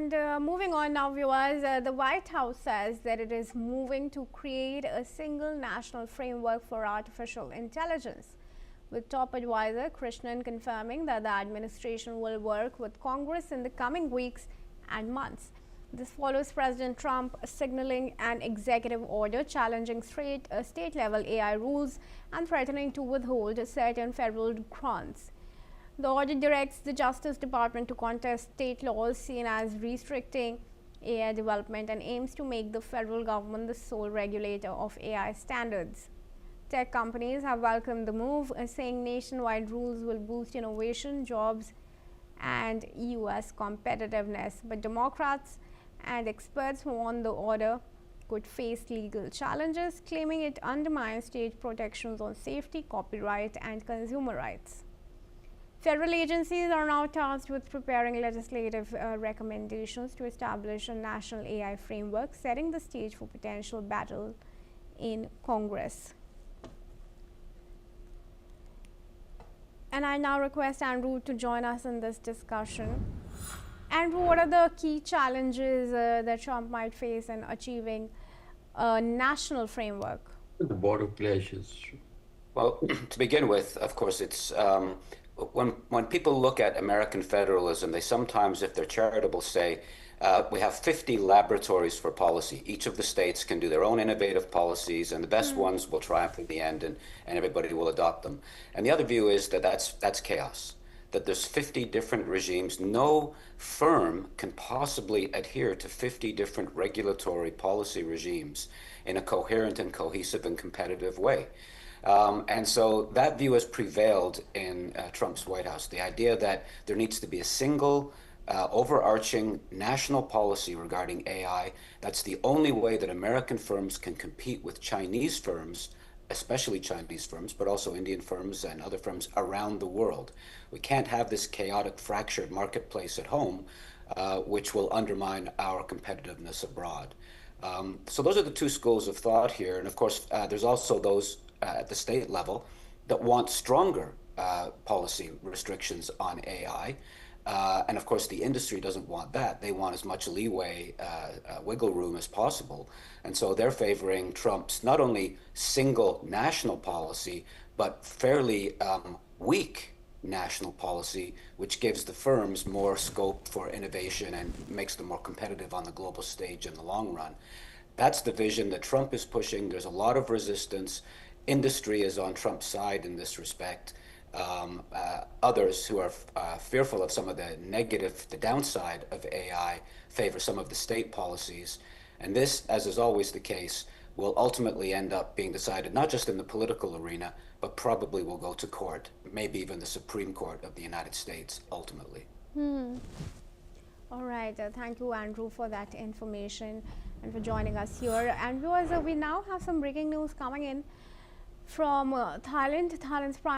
And moving on now, viewers, the White House says that it is moving to create a single national framework for artificial intelligence, with top advisor Krishnan confirming that the administration will work with Congress in the coming weeks and months. This follows President Trump signaling an executive order challenging state-level AI rules and threatening to withhold certain federal grants. The order directs the Justice Department to contest state laws seen as restricting AI development and aims to make the federal government the sole regulator of AI standards. Tech companies have welcomed the move, saying nationwide rules will boost innovation, jobs, and U.S. competitiveness. But Democrats and experts warn the order could face legal challenges, claiming it undermines state protections on safety, copyright, and consumer rights. Federal agencies are now tasked with preparing legislative recommendations to establish a national AI framework, setting the stage for potential battle in Congress. And I now request Andrew to join us in this discussion. Andrew, what are the key challenges that Trump might face in achieving a national framework? The border clashes. Well, to begin with, of course, it's when people look at American federalism, they sometimes, if they're charitable, say, we have 50 laboratories for policy. Each of the states can do their own innovative policies, and the best ones will triumph in the end, and everybody will adopt them. And the other view is that that's chaos, that there's 50 different regimes. No firm can possibly adhere to 50 different regulatory policy regimes in a coherent and cohesive and competitive way. And so that view has prevailed in Trump's White House, the idea that there needs to be a single overarching national policy regarding AI. That's the only way that American firms can compete with Chinese firms, especially Chinese firms, but also Indian firms and other firms around the world. We can't have this chaotic, fractured marketplace at home, which will undermine our competitiveness abroad. So those are the two schools of thought here. And of course, there's also those at the state level that want stronger policy restrictions on AI. And of course, the industry doesn't want that. They want as much leeway, wiggle room as possible. And so they're favoring Trump's not only single national policy, but fairly weak national policy, which gives the firms more scope for innovation and makes them more competitive on the global stage in the long run. That's the vision that Trump is pushing. There's a lot of resistance. Industry is on Trump's side in this respect. Others who are fearful of some of the downside of AI, favor some of the state policies. And this, as is always the case, will ultimately end up being decided not just in the political arena, but probably will go to court, maybe even the Supreme Court of the United States, ultimately. All right. Thank you, Andrew, for that information and for joining us here. And viewers, we now have some breaking news coming in from Thailand. Thailand's Prime